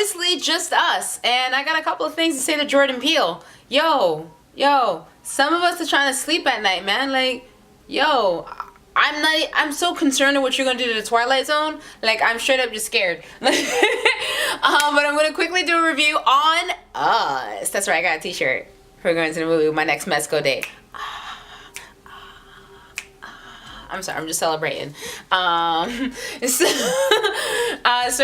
honestly just us. And I got a couple of things to say to Jordan Peele. Yo, some of us are trying to sleep at night, man. Like, yo, I'm so concerned with what you're gonna do to the Twilight Zone. Like, I'm straight up just scared. But I'm gonna quickly do a review on Us. That's right, I got a t-shirt for going to the movie with my next Mexico date. I'm sorry, I'm just celebrating. So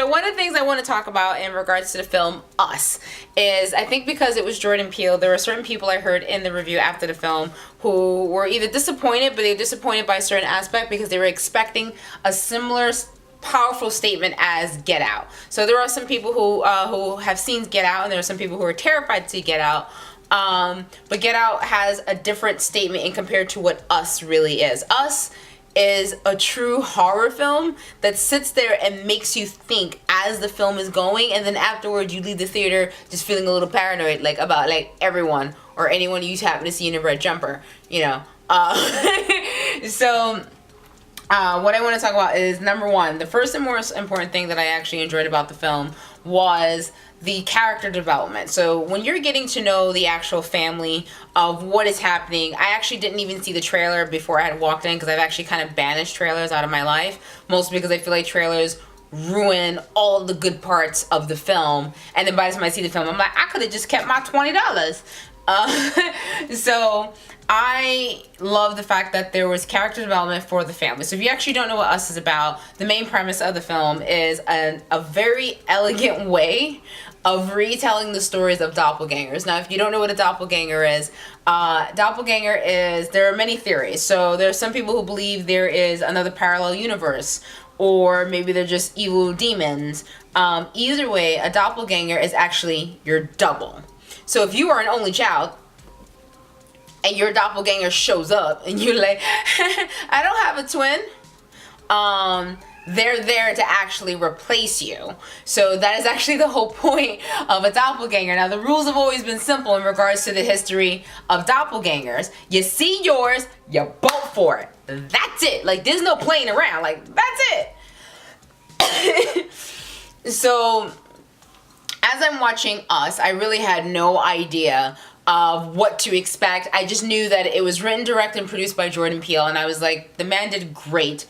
one of the things I want to talk about in regards to the film Us is, I think because it was Jordan Peele, there were certain people I heard in the review after the film who were either disappointed, but they were disappointed by a certain aspect because they were expecting a similar powerful statement as Get Out. So there are some people who have seen Get Out, and there are some people who are terrified to see Get Out. But Get Out has a different statement in compared to what Us really is. Us is a true horror film that sits there and makes you think as the film is going, and then afterwards you leave the theater just feeling a little paranoid, like about like everyone or anyone you happen to see in a red jumper, you know. What I want to talk about is, number one, the first and most important thing that I actually enjoyed about the film was the character development. So when you're getting to know the actual family of what is happening, I actually didn't even see the trailer before I had walked in, because I've actually kind of banished trailers out of my life, mostly because I feel like trailers ruin all the good parts of the film, and then by the time I see the film, I'm like, I could have just kept my $20. So I love the fact that there was character development for the family. So if you actually don't know what Us is about, the main premise of the film is a very elegant way of retelling the stories of doppelgangers. Now, if you don't know what a doppelganger is, there are many theories. So there are some people who believe there is another parallel universe, or maybe they're just evil demons. Either way, a doppelganger is actually your double. So if you are an only child and your doppelganger shows up and you're like, I don't have a twin, they're there to actually replace you. So that is actually the whole point of a doppelganger. Now, the rules have always been simple in regards to the history of doppelgangers. You see yours, you vote for it. That's it. Like, there's no playing around. Like, that's it. So as I'm watching Us, I really had no idea of what to expect. I just knew that it was written, directed, and produced by Jordan Peele, and I was like, the man did great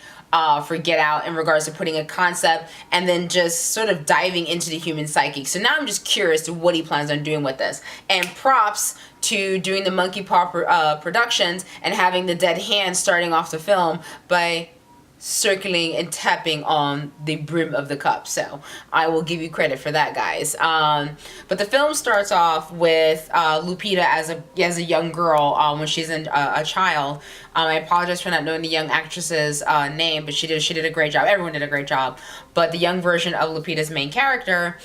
for Get Out in regards to putting a concept and then just sort of diving into the human psyche. So now I'm just curious to what he plans on doing with this. And props to doing the Monkey Paw Productions and having the dead hand starting off the film by circling and tapping on the brim of the cup. So I will give you credit for that, guys. But the film starts off with Lupita as a young girl when she's a child. I apologize for not knowing the young actress's name, but she did a great job. Everyone did a great job. But the young version of Lupita's main character,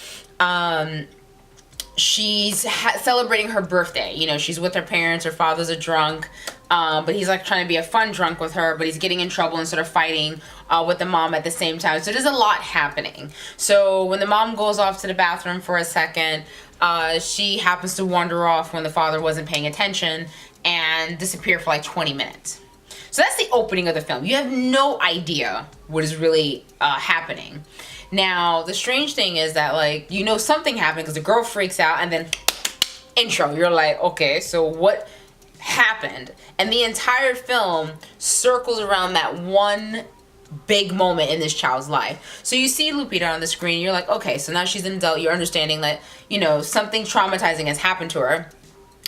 she's celebrating her birthday. You know, she's with her parents. Her father's a drunk. But he's like trying to be a fun drunk with her, but he's getting in trouble and sort of fighting with the mom at the same time. So there's a lot happening. So when the mom goes off to the bathroom for a second, she happens to wander off when the father wasn't paying attention and disappear for like 20 minutes. So that's the opening of the film. You have no idea what is really happening. Now, the strange thing is that, like, you know something happened because the girl freaks out, and then intro. You're like, okay, so what happened? And the entire film circles around that one big moment in this child's life. So you see Lupita on the screen, you're like, okay, so now she's an adult, you're understanding that, you know, something traumatizing has happened to her.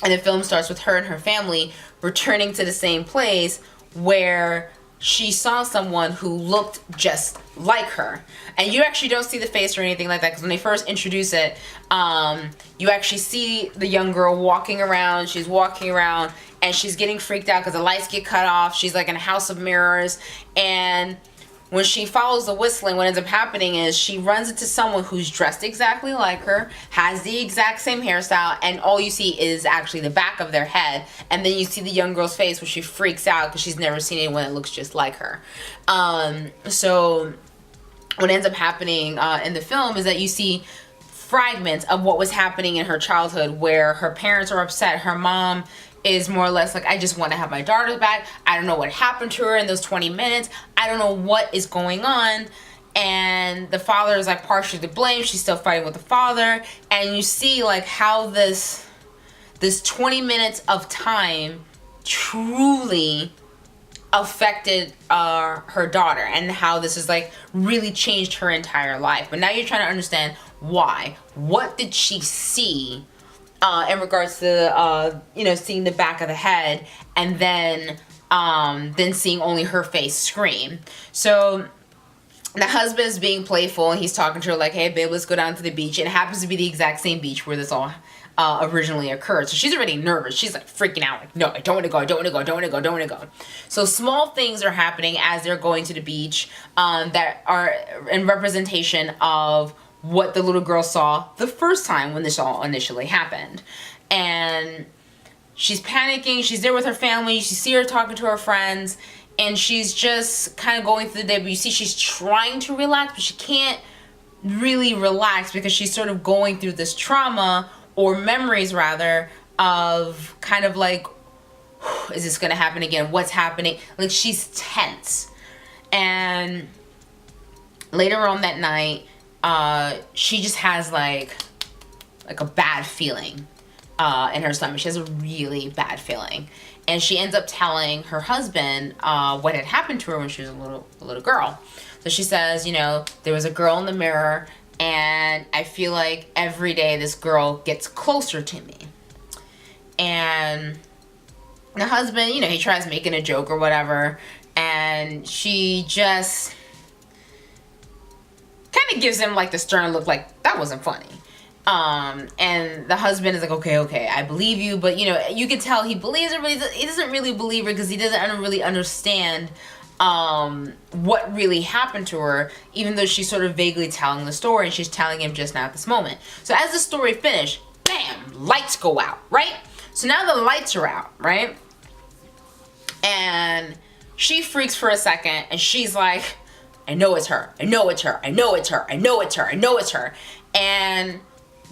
And the film starts with her and her family returning to the same place where she saw someone who looked just like her. And you actually don't see the face or anything like that, because when they first introduce it, you actually see the young girl walking around. She's walking around and she's getting freaked out because the lights get cut off. She's like in a house of mirrors. And when she follows the whistling, what ends up happening is she runs into someone who's dressed exactly like her, has the exact same hairstyle, and all you see is actually the back of their head. And then you see the young girl's face where she freaks out because she's never seen anyone that looks just like her. So what ends up happening in the film is that you see fragments of what was happening in her childhood, where her parents are upset. Her mom is more or less like, I just want to have my daughter back. I don't know what happened to her in those 20 minutes. I don't know what is going on. and the father is like partially to blame. She's still fighting with the father, and you see like how this 20 minutes of time truly affected her daughter, and how this has like really changed her entire life. But now you're trying to understand why. What did she see in regards to seeing the back of the head, and then seeing only her face scream. So the husband is being playful, and he's talking to her like, hey babe, let's go down to the beach. And it happens to be the exact same beach where this all originally occurred. So she's already nervous. She's like freaking out, like, no, I don't want to go, I don't want to go, I don't want to go, I don't want to go. So small things are happening as they're going to the beach that are in representation of what the little girl saw the first time when this all initially happened. And she's panicking. She's there with her family. You see her talking to her friends, and she's just kind of going through the day. But you see she's trying to relax, but she can't really relax because she's sort of going through this trauma, or memories rather, of kind of like, is this going to happen again? What's happening? Like, she's tense. And later on that night, she just has like a bad feeling in her stomach. She has a really bad feeling, and she ends up telling her husband what had happened to her when she was a little girl. So she says, there was a girl in the mirror, and I feel like every day this girl gets closer to me. And the husband, he tries making a joke or whatever, and she just kind of gives him like the stern look, like, that wasn't funny. And the husband is like, okay, I believe you. But, you can tell he believes her, but he doesn't really believe her because he doesn't really understand what really happened to her, even though she's sort of vaguely telling the story, and she's telling him just now at this moment. So as the story finished, bam, lights go out, right? So now the lights are out, right? And she freaks for a second, and she's like, I know it's her. I know it's her. I know it's her. I know it's her. I know it's her. And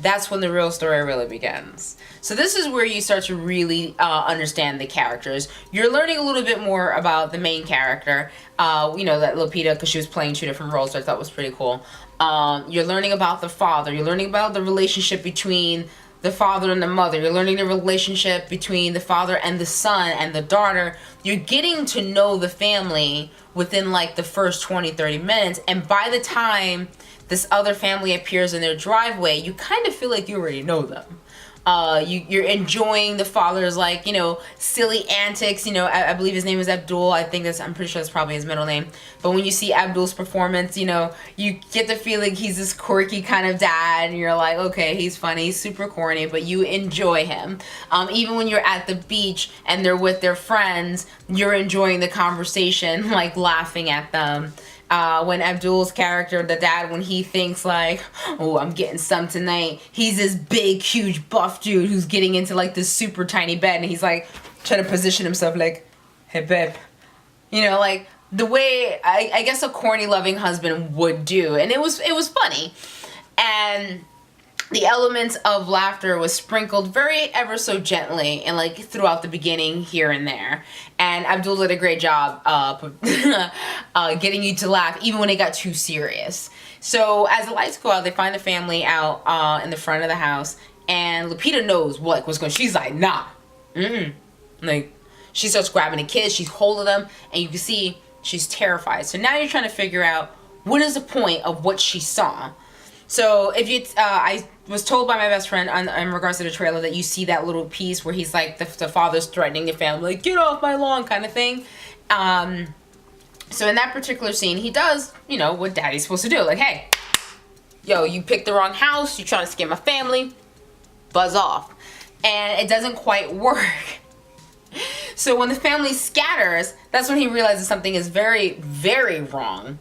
that's when the real story really begins. So this is where you start to really understand the characters. You're learning a little bit more about the main character, that Lupita, because she was playing two different roles, which I thought was pretty cool. You're learning about the father. You're learning about the relationship between the father and the mother. You're learning the relationship between the father and the son and the daughter. You're getting to know the family within like the first 20-30 minutes. And by the time this other family appears in their driveway, you kind of feel like you already know them. You're enjoying the father's like, silly antics. I believe his name is Abdul. I'm pretty sure that's probably his middle name. But when you see Abdul's performance, you get the feeling he's this quirky kind of dad, and you're like, okay, he's funny, he's super corny, but you enjoy him. Even when you're at the beach and they're with their friends, you're enjoying the conversation, like laughing at them. When Abdul's character, the dad, when he thinks like, oh, I'm getting some tonight, he's this big, huge, buff dude who's getting into like this super tiny bed, and he's like trying to position himself like, hey babe, like the way I guess a corny loving husband would do. And it was funny, and the elements of laughter was sprinkled very ever so gently and like throughout the beginning here and there. And Abdul did a great job getting you to laugh even when it got too serious. So as the lights go out, they find the family out in the front of the house, and Lupita knows what's going on. She's like, nah. Like, she starts grabbing the kids, she's holding them, and you can see she's terrified. So now you're trying to figure out what is the point of what she saw. So if you, I was told by my best friend in regards to the trailer that you see that little piece where he's like, the father's threatening the family, like, get off my lawn kind of thing. So in that particular scene, he does, what daddy's supposed to do. Like, hey, yo, you picked the wrong house, you're trying to scare my family, buzz off. And it doesn't quite work. So when the family scatters, that's when he realizes something is very, very wrong.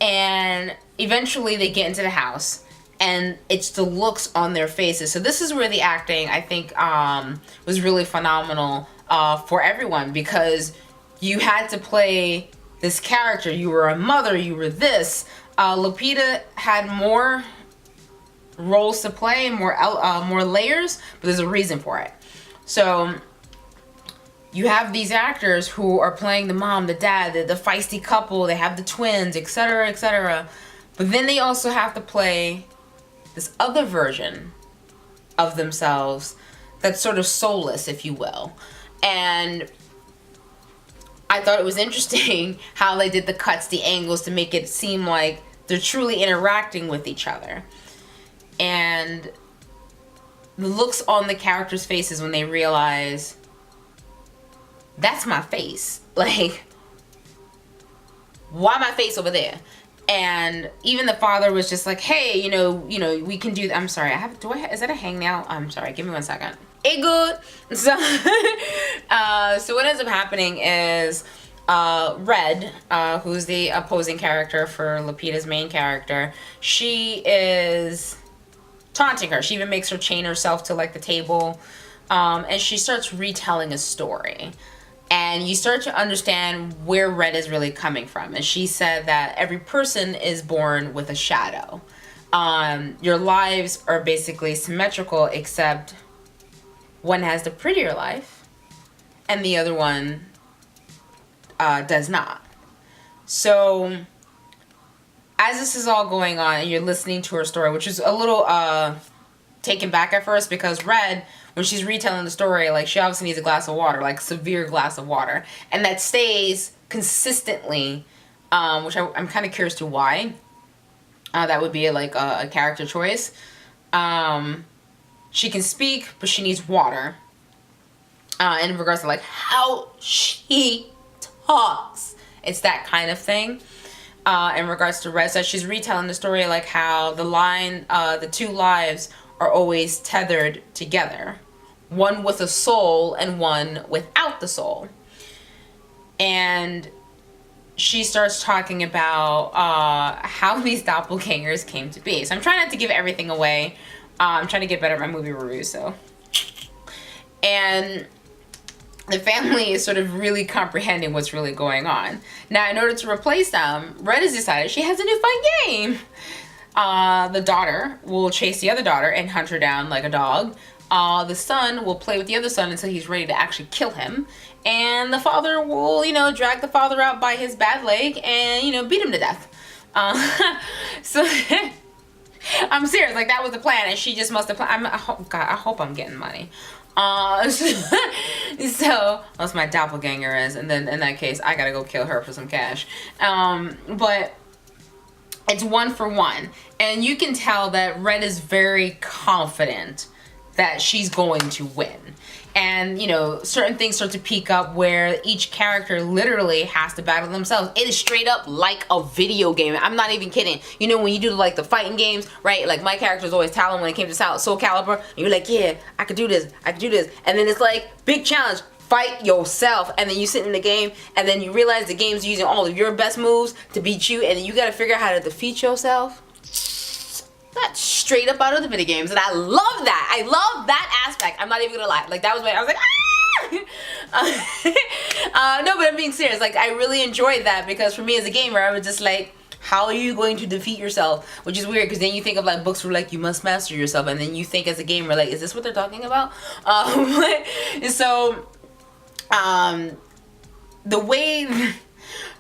And eventually they get into the house, and it's the looks on their faces. So this is where the acting, I think, was really phenomenal for everyone, because you had to play this character. You were a mother, you were this. Lupita had more roles to play, more layers, but there's a reason for it. So you have these actors who are playing the mom, the dad, the feisty couple, they have the twins, etc., etc. But then they also have to play this other version of themselves that's sort of soulless, if you will. And I thought it was interesting how they did the cuts, the angles, to make it seem like they're truly interacting with each other. And the looks on the characters' faces when they realize, that's my face. Like, why my face over there? And even the father was just like, hey, you know, we can do that. I'm sorry, is that a hangnail? I'm sorry, give me 1 second. It good. So, so what ends up happening is, Red, who's the opposing character for Lupita's main character, she is taunting her. She even makes her chain herself to like the table, and she starts retelling a story. And you start to understand where Red is really coming from. And she said that every person is born with a shadow. Your lives are basically symmetrical, except one has the prettier life and the other one does not. So as this is all going on and you're listening to her story, which is a little taken back at first, because Red, when she's retelling the story, like, she obviously needs a glass of water, like severe glass of water, and that stays consistently, which I'm kind of curious to why. That would be like a character choice. She can speak, but she needs water. In regards to like how she talks, it's that kind of thing. In regards to Red, so she's retelling the story like how the two lives are always tethered together, one with a soul and one without the soul. And she starts talking about how these doppelgangers came to be. So I'm trying not to give everything away. I'm trying to get better at my movie reviews. So, and the family is sort of really comprehending what's really going on. Now, in order to replace them, Red has decided she has a new fun game. The daughter will chase the other daughter and hunt her down like a dog. The son will play with the other son until he's ready to actually kill him. And the father will, drag the father out by his bad leg and, beat him to death. So I'm serious, like, that was the plan, and she just must have I hope I'm getting money. So unless my doppelganger is, and then in that case I gotta go kill her for some cash. But it's 1 for 1, and you can tell that Red is very confident that she's going to win. And certain things start to peak up where each character literally has to battle themselves. It is straight up like a video game. I'm not even kidding. When you do like the fighting games, right? Like, my character was always Talon when it came to Soul Calibur, and you're like, yeah, I could do this, and then it's like, big challenge, fight yourself, and then you sit in the game, and then you realize the game's using all of your best moves to beat you, and then you gotta figure out how to defeat yourself. That's straight up out of the video games, and I love that. I love that aspect. I'm not even gonna lie. Like, that was I was like, ah! No, but I'm being serious. Like, I really enjoyed that, because for me as a gamer, I was just like, how are you going to defeat yourself? Which is weird, because then you think of like books where like you must master yourself, and then you think as a gamer, like, is this what they're talking about? So the way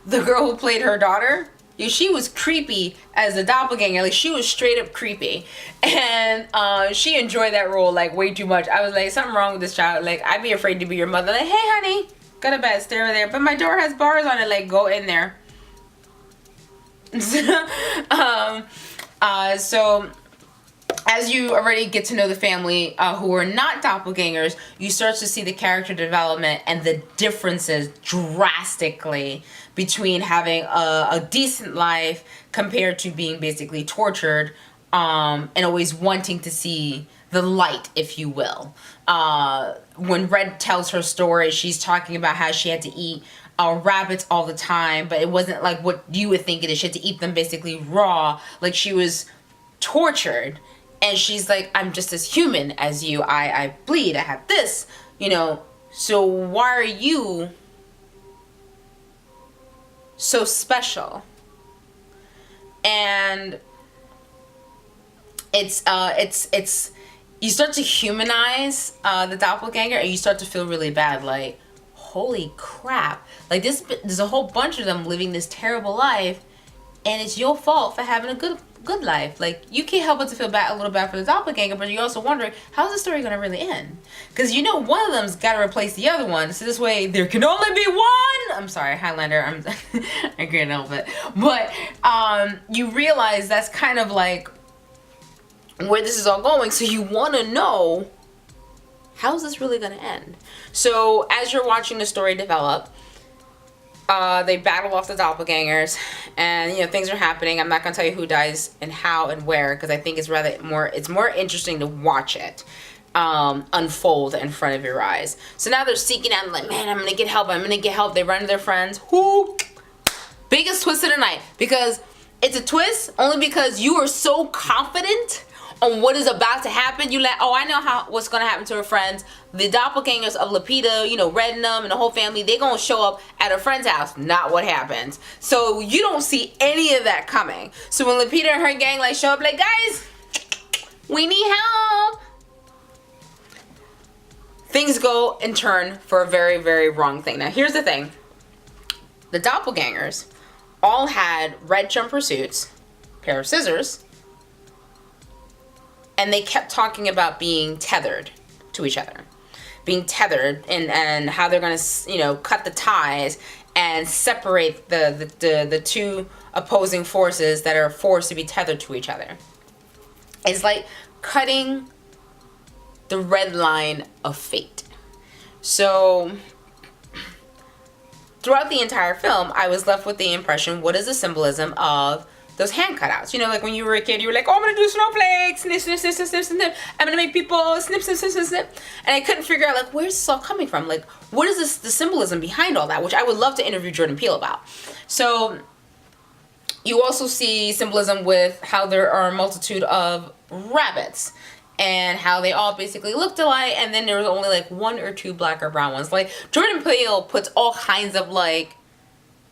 the girl who played her daughter, she was creepy as a doppelganger. Like, she was straight up creepy, and she enjoyed that role like way too much. I was like, something wrong with this child. Like, I'd be afraid to be your mother. Like, hey honey, got a bed, stay over there, but my door has bars on it. Like, go in there. So as you already get to know the family who are not doppelgangers, you start to see the character development and the differences drastically between having a decent life compared to being basically tortured, and always wanting to see the light, if you will. When Red tells her story, she's talking about how she had to eat rabbits all the time, but it wasn't like what you would think it is. She had to eat them basically raw, like she was tortured. And she's like, I'm just as human as you. I bleed, I have this, so why are you so special? And it's you start to humanize the doppelganger, and you start to feel really bad, like, holy crap, like, there's a whole bunch of them living this terrible life, and it's your fault for having a good life. Like, you can't help but to feel bad, a little bad for the doppelganger, but you're also wondering, how's the story gonna really end? Because you know one of them's got to replace the other one, so this way there can only be one. I'm sorry, Highlander. I can't help it. But you realize that's kind of like where this is all going. So you want to know, how's this really gonna end? So as you're watching the story develop, they battle off the doppelgangers, and you know things are happening. I'm not gonna tell you who dies and how and where, because I think it's more interesting to watch it unfold in front of your eyes. So now they're seeking out, like, man, I'm gonna get help. They run to their friends. Who? Biggest twist of the night, because it's a twist only because you are so confident on what is about to happen. You I know what's gonna happen to her friends. The doppelgangers of Lupita, you know, Red and them and the whole family, they gonna show up at her friend's house. Not what happens. So you don't see any of that coming. So when Lupita and her gang like show up, like, guys, we need help, things go and turn for a very, very wrong thing. Now here's the thing. The doppelgangers all had red jumper suits, pair of scissors, and they kept talking about being tethered to each other. Being tethered, and how they're going to, you know, cut the ties and separate the two opposing forces that are forced to be tethered to each other. It's like cutting the red line of fate. So throughout the entire film, I was left with the impression, what is the symbolism of those hand cutouts? You know, like when you were a kid, you were like, oh, I'm gonna do snowflakes, snip, snip, snip, snip, snip, snip. I'm gonna make people snip, snip, snip, snip, snip. And I couldn't figure out, like, where's this all coming from? Like, what is the symbolism behind all that? Which I would love to interview Jordan Peele about. So you also see symbolism with how there are a multitude of rabbits, and how they all basically looked alike, and then there was only like one or two black or brown ones. Like, Jordan Peele puts all kinds of like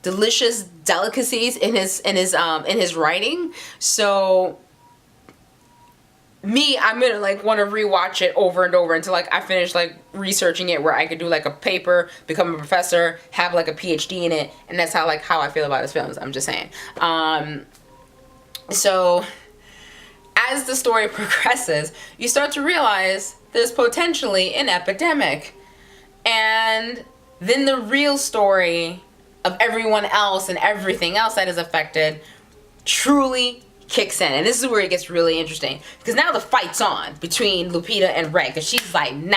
delicious delicacies in his writing. So I'm gonna like want to rewatch it over and over until like I finish like researching it, where I could do like a paper, become a professor, have like a PhD in it, and that's how I feel about his films. I'm just saying. So as the story progresses, you start to realize there's potentially an epidemic, and then the real story of everyone else and everything else that is affected truly kicks in. And this is where it gets really interesting, because now the fight's on between Lupita and Red, because she's like, nah,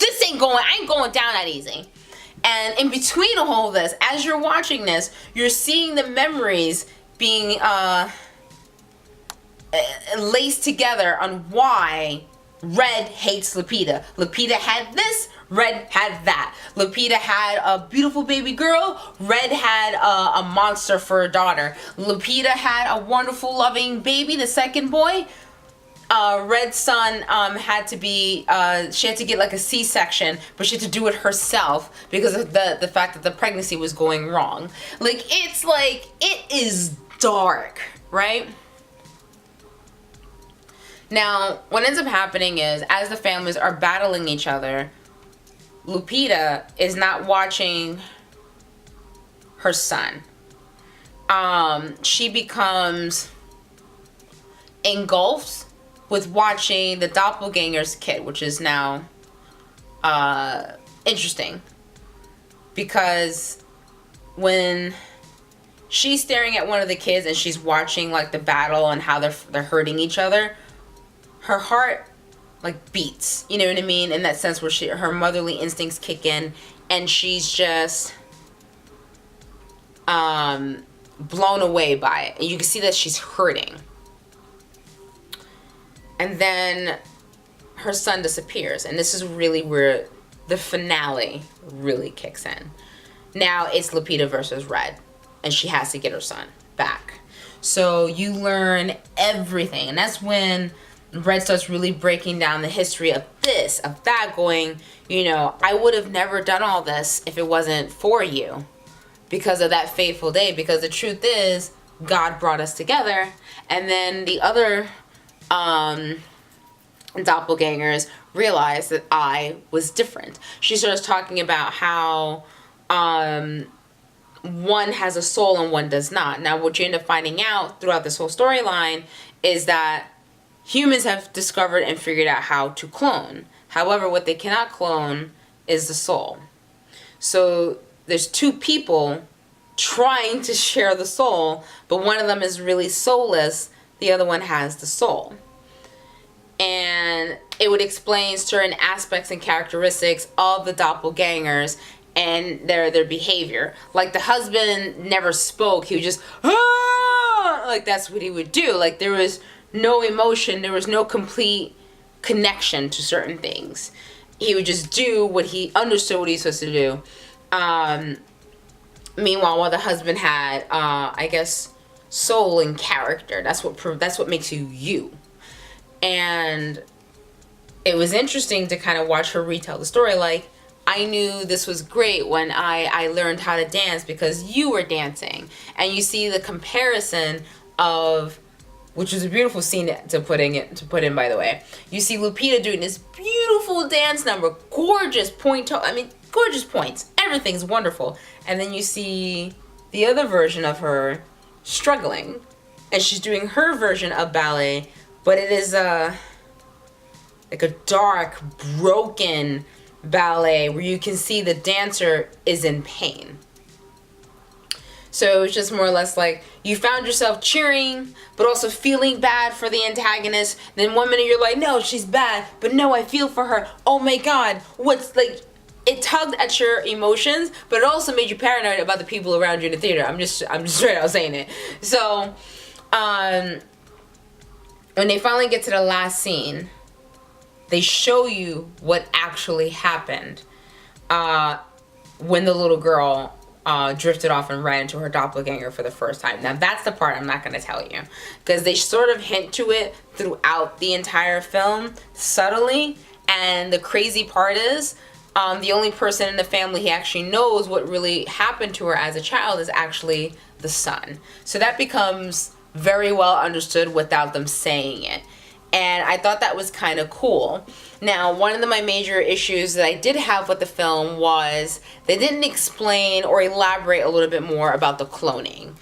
I ain't going down that easy. And in between all of this, as you're watching this, you're seeing the memories being laced together on why Red hates Lupita. Lupita had this, Red had that. Lupita had a beautiful baby girl, Red had a monster for a daughter. Lupita had a wonderful loving baby, the second boy. Red's son had to be, she had to get like a C-section, but she had to do it herself because of the fact that the pregnancy was going wrong. It is dark, right? Now, what ends up happening is, as the families are battling each other, Lupita is not watching her son. She becomes engulfed with watching the doppelganger's kid, which is now interesting, because when she's staring at one of the kids and she's watching like the battle and how they're hurting each other, her heart like beats, you know what I mean, in that sense where her motherly instincts kick in, and she's just blown away by it, and you can see that she's hurting. And then her son disappears, and this is really where the finale really kicks in. Now it's Lupita versus Red, and she has to get her son back. So you learn everything, and that's when Red starts really breaking down the history of this, of that, going, you know, I would have never done all this if it wasn't for you, because of that fateful day, because the truth is, God brought us together. And then the other doppelgangers realized that I was different. She starts talking about how one has a soul and one does not. Now, what you end up finding out throughout this whole storyline is that humans have discovered and figured out how to clone. However, what they cannot clone is the soul. So there's two people trying to share the soul, but one of them is really soulless, the other one has the soul. And it would explain certain aspects and characteristics of the doppelgangers and their behavior. Like, the husband never spoke. He would just, ah! Like, that's what he would do. Like, there was no emotion. There was no complete connection to certain things. He would just do what he understood what he was supposed to do. Meanwhile, while the husband had, I guess, soul and character. That's what makes you you. And it was interesting to kind of watch her retell the story. Like, I knew this was great when I learned how to dance because you were dancing. And you see the comparison of, which was a beautiful scene to put in, by the way. You see Lupita doing this beautiful dance number, gorgeous gorgeous points. Everything's wonderful. And then you see the other version of her struggling, and she's doing her version of ballet, but it is like a dark, broken ballet where you can see the dancer is in pain. So it's just more or less like you found yourself cheering, but also feeling bad for the antagonist. Then one minute you're like, no, she's bad, but no, I feel for her. Oh my God, it tugged at your emotions, but it also made you paranoid about the people around you in the theater. I'm just straight out saying it. So, when they finally get to the last scene, they show you what actually happened when the little girl drifted off and ran into her doppelganger for the first time. Now, that's the part I'm not going to tell you, because they sort of hint to it throughout the entire film, subtly, and the crazy part is, the only person in the family he actually knows what really happened to her as a child is actually the son. So that becomes very well understood without them saying it. And I thought that was kind of cool. Now, one of my major issues that I did have with the film was they didn't explain or elaborate a little bit more about the cloning.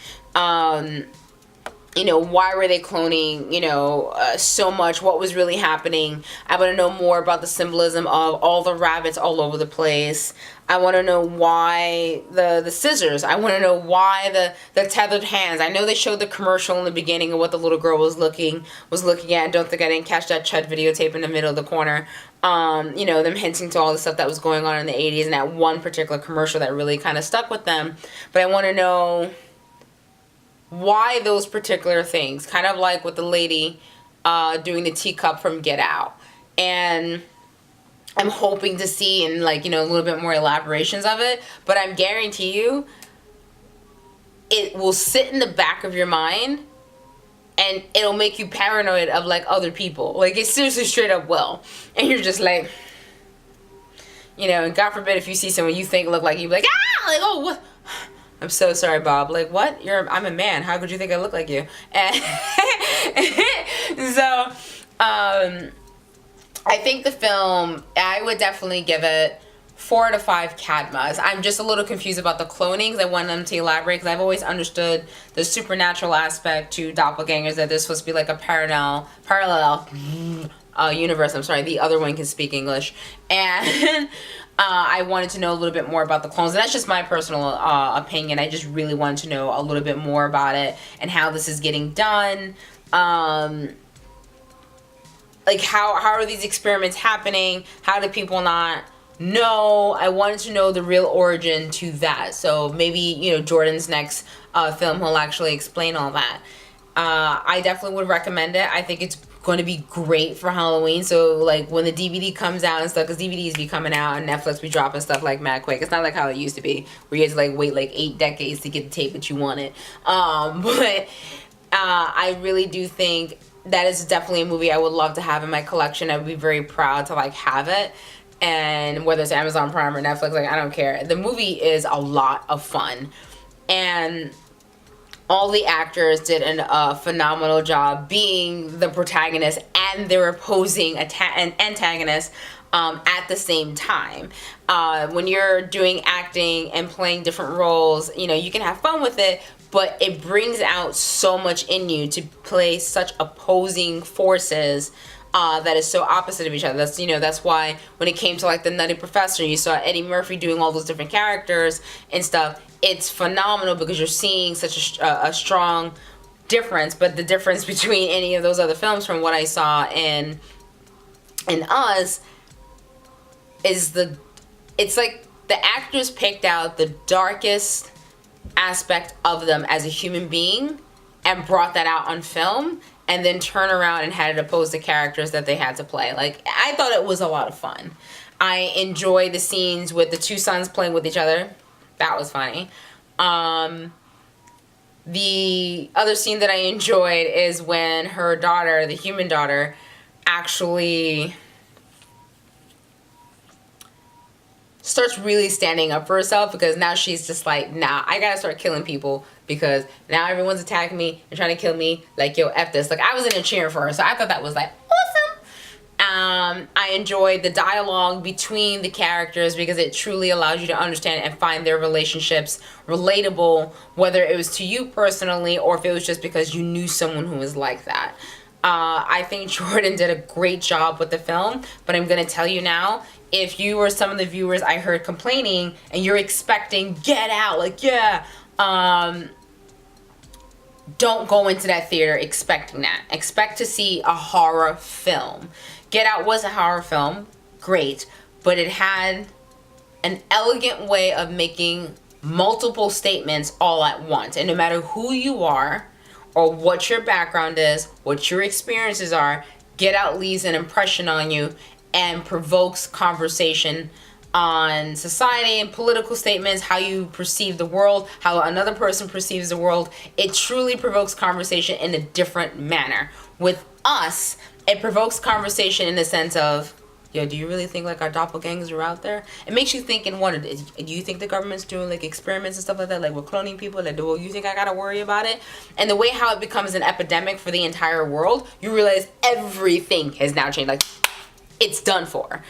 Why were they cloning, so much? What was really happening? I want to know more about the symbolism of all the rabbits all over the place. I want to know why the scissors. I want to know why the tethered hands. I know they showed the commercial in the beginning of what the little girl was looking at. Don't think I didn't catch that Chud videotape in the middle of the corner. Them hinting to all the stuff that was going on in the 80s and that one particular commercial that really kind of stuck with them. But I want to know why those particular things, kind of like with the lady doing the teacup from Get Out. And I'm hoping to see a little bit more elaborations of it, but I'm guarantee you it will sit in the back of your mind and it'll make you paranoid of other people. It seriously straight up will. And you're just like, and God forbid if you see someone you think look like you, be like, ah, oh, what? I'm so sorry, Bob. What? I'm a man. How could you think I look like you? And so, I think the film, I would definitely give it 4 to 5 Cadmas. I'm just a little confused about the cloning because I want them to elaborate, because I've always understood the supernatural aspect to doppelgangers, that this supposed to be a parallel universe. I'm sorry, the other one can speak English. And I wanted to know a little bit more about the clones, and that's just my personal opinion. I just really wanted to know a little bit more about it and how this is getting done. How are these experiments happening? How do people not know? I wanted to know the real origin to that. So maybe, Jordan's next film, he'll actually explain all that. I definitely would recommend it. I think it's going to be great for Halloween. So when the DVD comes out and stuff, because DVDs be coming out and Netflix be dropping stuff mad quick. It's not like how it used to be, where you had to wait 8 decades to get the tape that you wanted. But I really do think that is definitely a movie I would love to have in my collection. I would be very proud to have it. And whether it's Amazon Prime or Netflix, I don't care. The movie is a lot of fun. And all the actors did a phenomenal job being the protagonist and their opposing antagonist. at the same time. When you're doing acting and playing different roles, you know, you can have fun with it, but it brings out so much in you to play such opposing forces that is so opposite of each other. That's, you know, that's why when it came to like the Nutty Professor, you saw Eddie Murphy doing all those different characters and stuff. It's phenomenal because you're seeing such a strong difference, but the difference between any of those other films from what I saw in Us is it's like the actors picked out the darkest aspect of them as a human being and brought that out on film, and then turn around and had it oppose the characters that they had to play. Like, I thought it was a lot of fun. I enjoyed the scenes with the two sons playing with each other. That was funny. The other scene that I enjoyed is when her daughter, the human daughter, actually starts really standing up for herself, because now she's just like, nah, I gotta start killing people because now everyone's attacking me and trying to kill me. Like, yo, F this. Like, I was in a cheer for her, so I thought that was like awesome. I enjoyed the dialogue between the characters because it truly allows you to understand and find their relationships relatable, whether it was to you personally or if it was just because you knew someone who was like that. I think Jordan did a great job with the film, but I'm gonna tell you now, if you were some of the viewers I heard complaining and you're expecting Get Out, like, yeah, don't go into that theater expecting that. Expect to see a horror film. Get Out was a horror film, great, but it had an elegant way of making multiple statements all at once. And no matter who you are or what your background is, what your experiences are, Get Out leaves an impression on you and provokes conversation on society and political statements, how you perceive the world, how another person perceives the world. It truly provokes conversation in a different manner. With Us, it provokes conversation in the sense of, yo, do you really think like our doppelgangers are out there? It makes you think and wonder, do you think the government's doing like experiments and stuff like that, like we're cloning people? Like, do you think I gotta worry about it? And the way how it becomes an epidemic for the entire world, you realize everything has now changed. Like, it's done for.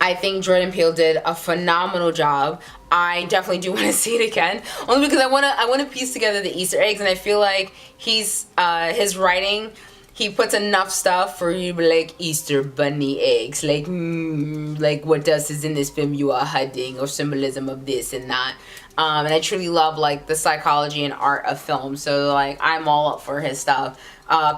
I think Jordan Peele did a phenomenal job. I definitely do want to see it again, only because I want to piece together the Easter eggs, and I feel like his writing, he puts enough stuff for you to be like, Easter bunny eggs, like, like what else is in this film you are hiding, or symbolism of this and that. And I truly love like the psychology and art of film, so like I'm all up for his stuff.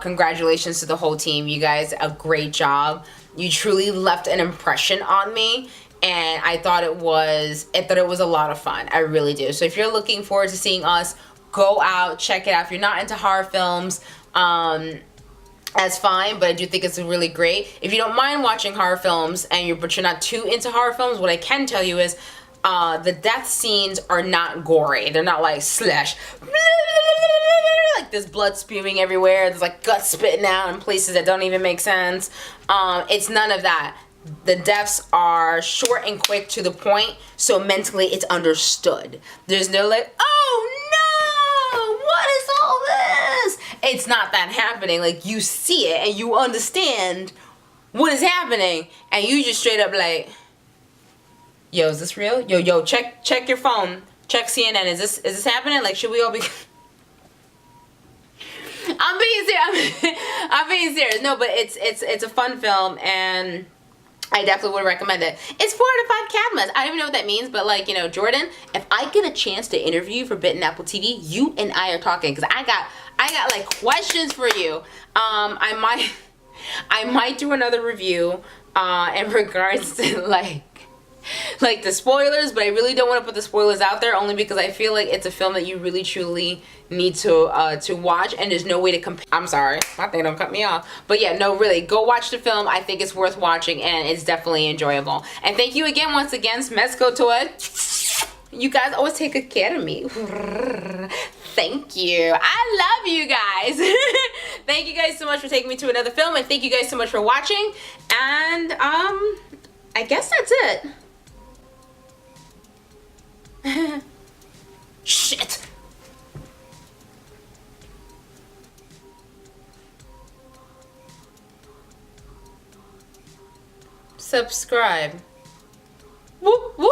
Congratulations to the whole team. You guys, a great job. You truly left an impression on me, and I thought it was a lot of fun. I really do. So if you're looking forward to seeing Us, go out, check it out. If you're not into horror films, that's fine, but I do think it's really great. If you don't mind watching horror films but you're not too into horror films, what I can tell you is the death scenes are not gory. They're not like slash, like there's blood spewing everywhere. There's like guts spitting out in places that don't even make sense. It's none of that. The deaths are short and quick to the point, so mentally it's understood. There's no like, oh no, what is all this? It's not that happening. Like, you see it and you understand what is happening, and you just straight up like, yo, is this real? Yo, check your phone. Check CNN. Is this happening? Like, should we all be? I'm being serious. I'm being serious. No, but it's a fun film, and I definitely would recommend it. It's 4 out of 5 Cadmas. I don't even know what that means, but like, you know, Jordan, if I get a chance to interview you for Bitten Apple TV, you and I are talking, because I got like questions for you. I might do another review in regards to like the spoilers, but I really don't want to put the spoilers out there, only because I feel like it's a film that you really truly need to watch, and there's no way to compare. I'm sorry, my thing don't cut me off, but yeah, no, really, go watch the film. I think it's worth watching, and it's definitely enjoyable. And thank you again, once again, Smesco Toy. You guys always take good care of me. Thank you. I love you guys. Thank you guys so much for taking me to another film, and thank you guys so much for watching. And I guess that's it. Shit. subscribe. Whoop, whoop.